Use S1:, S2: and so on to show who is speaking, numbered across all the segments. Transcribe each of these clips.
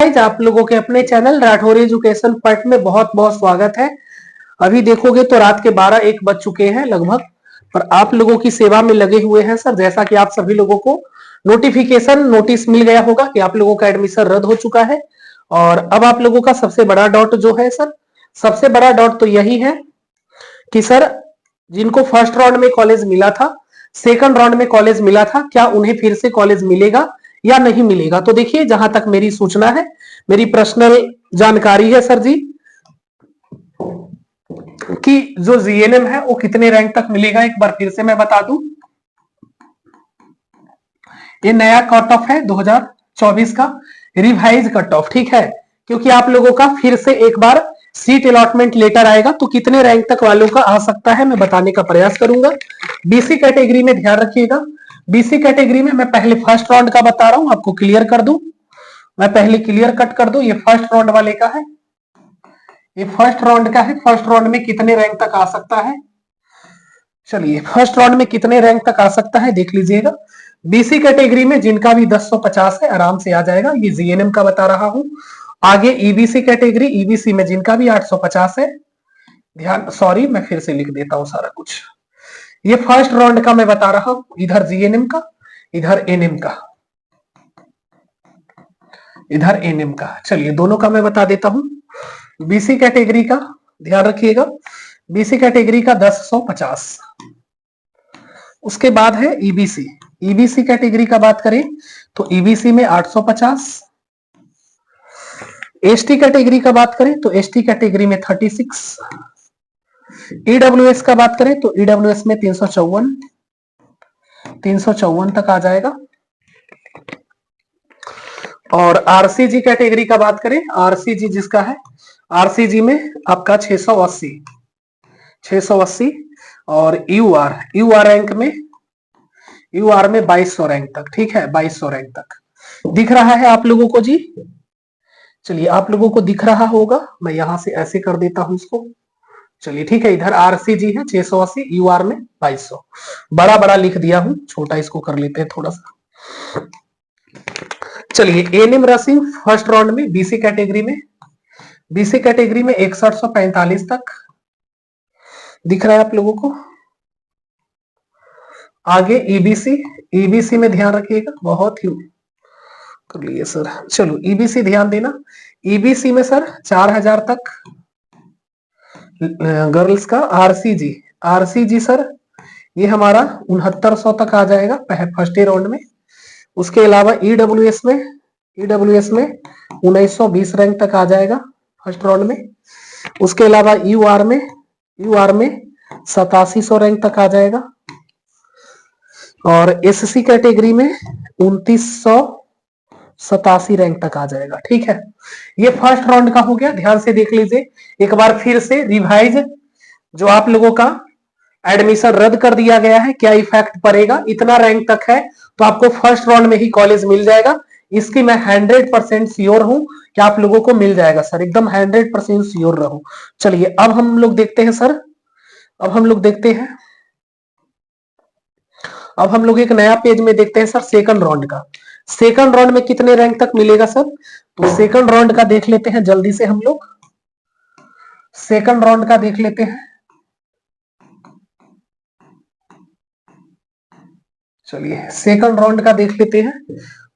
S1: Guys, आप लोगों के अपने चैनल राठौर एजुकेशन पट में बहुत बहुत स्वागत है। अभी देखोगे तो रात के 12-1 बज चुके हैं लगभग, पर आप लोगों की सेवा में लगे हुए हैं सर। जैसा कि आप सभी लोगों को नोटिफिकेशन नोटिस मिल गया होगा कि आप लोगों का एडमिशन रद्द हो चुका है। और अब आप लोगों का सबसे बड़ा डॉट जो है सर, सबसे बड़ा डॉट तो यही है कि सर, जिनको फर्स्ट राउंड में कॉलेज मिला था, सेकंड राउंड में कॉलेज मिला था, क्या उन्हें फिर से कॉलेज मिलेगा या नहीं मिलेगा। तो देखिए, जहां तक मेरी सूचना है, मेरी पर्सनल जानकारी है सर जी, कि जो जीएनएम है वो कितने रैंक तक मिलेगा, एक बार फिर से मैं बता दूं। ये नया कट ऑफ है 2024 का, रिवाइज कट ऑफ, ठीक है। क्योंकि आप लोगों का फिर से एक बार सीट अलॉटमेंट लेटर आएगा, तो कितने रैंक तक वालों का आ सकता है मैं बताने का प्रयास करूंगा। बीसी कैटेगरी में ध्यान रखिएगा, बीसी कैटेगरी में मैं पहले फर्स्ट राउंड का बता रहा हूं, आपको क्लियर कर दूं। मैं पहले क्लियर कट कर दूं, ये फर्स्ट राउंड वाले का है, ये फर्स्ट राउंड का है। फर्स्ट राउंड में कितने रैंक तक आ सकता है, चलिए फर्स्ट राउंड में कितने रैंक तक आ सकता है देख लीजिएगा। बीसी कैटेगरी में जिनका भी 1050 है आराम से आ जाएगा, ये जीएनएम का बता रहा हूं। आगे ईबीसी कैटेगरी, ईबीसी में जिनका भी 850 है, ध्यान, सॉरी मैं फिर से लिख देता हूं सारा कुछ। ये फर्स्ट राउंड का मैं बता रहा हूं, इधर जीएनएम का, इधर एनएम का, इधर एनएम का। चलिए दोनों का मैं बता देता हूं। बीसी कैटेगरी का ध्यान रखिएगा, बीसी कैटेगरी का 1050। उसके बाद है ईबीसी, ईबीसी कैटेगरी का बात करें तो ईबीसी में 850। एसटी कैटेगरी का बात करें तो एसटी कैटेगरी में 36। ईडब्ल्यूएस का बात करें तो ईडब्ल्यूएस में 354, 354 तक आ जाएगा। और आरसीजी कैटेगरी का बात करें, आरसीजी जिसका है, आरसीजी में आपका 680, 680। और यूआर, यूआर रैंक में, यूआर में 2200 रैंक तक, ठीक है, 2200 रैंक तक दिख रहा है आप लोगों को जी। चलिए आप लोगों को दिख रहा होगा, मैं यहां से ऐसे कर देता हूं इसको। चलिए ठीक है, इधर आरसीजी है 680, यूआर में 2200। बड़ा बड़ा लिख दिया हूं, छोटा इसको कर लेते हैं थोड़ा सा। चलिए एनएम रसिंग फर्स्ट राउंड में बीसी कैटेगरी में, बीसी कैटेगरी में 6145 तक दिख रहा है आप लोगों को। आगे ईबीसी, ईबीसी में ध्यान रखिएगा, बहुत ही कर लिए सर। चलो ईबीसी ध्यान देना, ईबीसी में सर 4000 तक गर्ल्स का। आरसीजी, आरसीजी सर ये हमारा 6900 तक आ जाएगा फर्स्ट राउंड में। उसके अलावा ईडब्ल्यूएस में, ईडब्ल्यूएस में 1920 रैंक तक आ जाएगा फर्स्ट राउंड में। उसके अलावा यूआर में, यूआर में 8700 रैंक तक आ जाएगा। और एससी कैटेगरी में 2987 रैंक तक आ जाएगा, ठीक है। ये फर्स्ट राउंड का हो गया, ध्यान से देख लीजिए एक बार फिर से रिवाइज। जो आप लोगों का एडमिशन रद्द कर दिया गया है, क्या इफेक्ट पड़ेगा, इतना रैंक तक है तो आपको फर्स्ट राउंड में ही कॉलेज मिल जाएगा। इसकी मैं 100% श्योर हूं कि आप लोगों को मिल जाएगा सर, एकदम 100% श्योर रहो। चलिए अब हम लोग देखते हैं सर, अब हम लोग देखते हैं, अब हम लोग एक नया पेज में देखते हैं सर सेकंड राउंड का। सेकंड राउंड में कितने रैंक तक मिलेगा सर, तो सेकंड राउंड का देख लेते हैं जल्दी से हम लोग, सेकंड राउंड का देख लेते हैं। चलिए सेकंड राउंड का देख लेते हैं।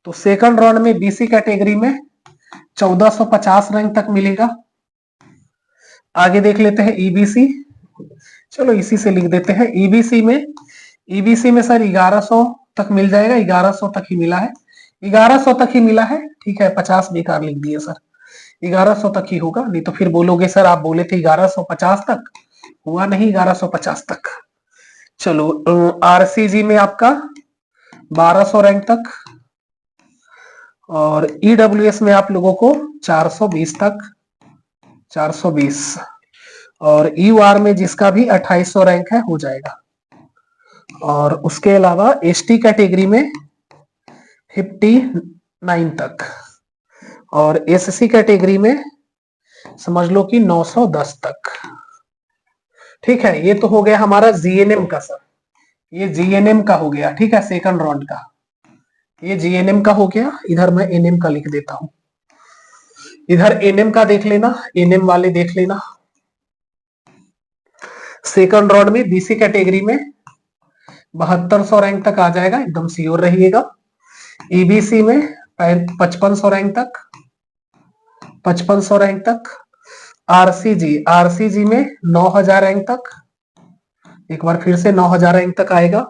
S1: तो सेकंड राउंड में बीसी कैटेगरी में 1450 रैंक तक मिलेगा। आगे देख लेते हैं ईबीसी, चलो इसी से लिख देते हैं। ईबीसी में, ईबीसी में सर 1100 तक मिल जाएगा, 1100 तक ही मिला है, 1100 तक ही मिला है, ठीक है। 50 बेकार लिख दिए सर, 1100 तक ही होगा, नहीं तो फिर बोलोगे सर आप बोले थे 1150 तक, हुआ नहीं 1150 तक। चलो आरसीजी में आपका 1200 रैंक तक, और ईडब्ल्यूएस में आप लोगों को 420 तक, 420। और यूआर में जिसका भी 2800 रैंक है हो जाएगा। और उसके अलावा एसटी कैटेगरी में 59 तक, और एससी कैटेगरी में समझ लो कि 910 तक, ठीक है। ये तो हो गया हमारा जीएनएम का सर, ये जीएनएम का हो गया, ठीक है, सेकंड राउंड का। ये जीएनएम का हो गया, इधर मैं एनएम का लिख देता हूं। इधर एनएम का देख लेना, एनएम वाले देख लेना। सेकंड राउंड में बीसी कैटेगरी में 7200 रैंक तक आ जाएगा, एकदम श्योर रहिएगा। ईबीसी में 5500 रैंक तक, 5500 रैंक तक। आरसीजी में 9000 रैंक तक, एक बार फिर से 9000 रैंक तक आएगा।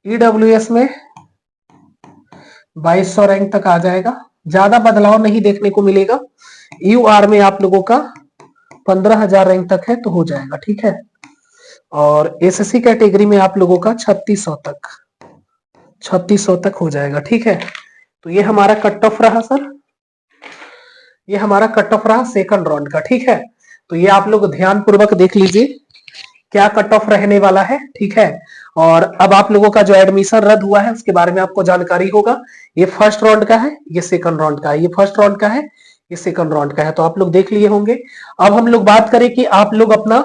S1: ईडब्ल्यूएस में 2200 रैंक तक आ जाएगा, ज्यादा बदलाव नहीं देखने को मिलेगा। यूआर में आप लोगों का 15000 रैंक तक है तो हो जाएगा, ठीक है। और एसएससी कैटेगरी में आप लोगों का 3600 तक हो जाएगा, ठीक है। तो ये हमारा कट ऑफ रहा सर, ये हमारा कट ऑफ रहा सेकंड राउंड का, ठीक है। तो ये आप लोग ध्यान पूर्वक देख लीजिए क्या कट ऑफ रहने वाला है, ठीक है। और अब आप लोगों का जो एडमिशन रद्द हुआ है उसके बारे में आपको जानकारी होगा। ये फर्स्ट राउंड का है, ये सेकंड राउंड का है, ये फर्स्ट राउंड का है, ये सेकंड राउंड का है, तो आप लोग देख लिए होंगे। अब हम लोग बात करें कि आप लोग अपना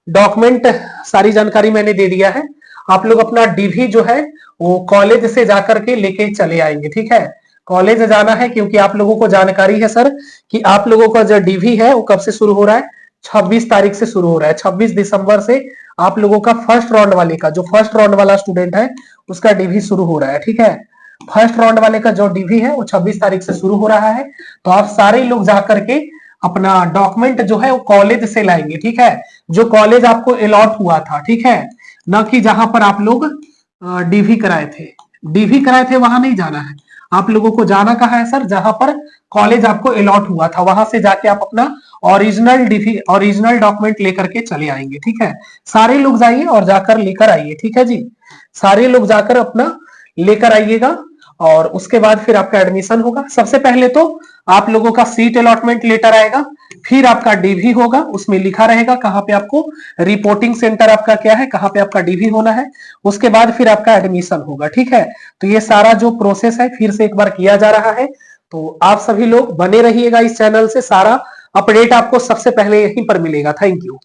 S1: डॉक्यूमेंट, सारी जानकारी मैंने दे दिया है। आप लोग अपना डीवी जो है वो कॉलेज से जाकर के लेके चले आएंगे, ठीक है। कॉलेज जाना है क्योंकि आप लोगों को जानकारी है सर कि आप लोगों का जो डीवी है वो कब से शुरू हो रहा है, 26 तारीख से शुरू हो रहा है। 26 दिसंबर से आप लोगों का फर्स्ट राउंड वाले का, जो फर्स्ट राउंड वाला स्टूडेंट है उसका डीवी शुरू हो रहा है, ठीक है। फर्स्ट राउंड वाले का जो डीवी है वो 26 तारीख से शुरू हो रहा है। तो आप सारे लोग जाकर के अपना डॉक्यूमेंट जो है वो कॉलेज से लाएंगे, ठीक है। जो कॉलेज आपको अलॉट हुआ था, ठीक है, न कि जहां पर आप लोग डीवी कराए थे, डीवी कराए थे वहां नहीं जाना है। आप लोगों को जाना कहाँ है सर, जहां पर कॉलेज आपको अलॉट हुआ था वहां से जाके आप अपना ओरिजिनल डीवी, ओरिजिनल डॉक्यूमेंट लेकर के चले आएंगे, ठीक है। सारे लोग जाइए और जाकर लेकर आइए, ठीक है जी। सारे लोग जाकर अपना लेकर आइएगा और उसके बाद फिर आपका एडमिशन होगा। सबसे पहले तो आप लोगों का सीट अलॉटमेंट लेटर आएगा, फिर आपका डीवी होगा, उसमें लिखा रहेगा कहाँ पे आपको रिपोर्टिंग सेंटर आपका क्या है, कहाँ पे आपका डीवी होना है। उसके बाद फिर आपका एडमिशन होगा, ठीक है। तो ये सारा जो प्रोसेस है फिर से एक बार किया जा रहा है। तो आप सभी लोग बने रहिएगा इस चैनल से, सारा अपडेट आपको सबसे पहले यहीं पर मिलेगा। Thank you.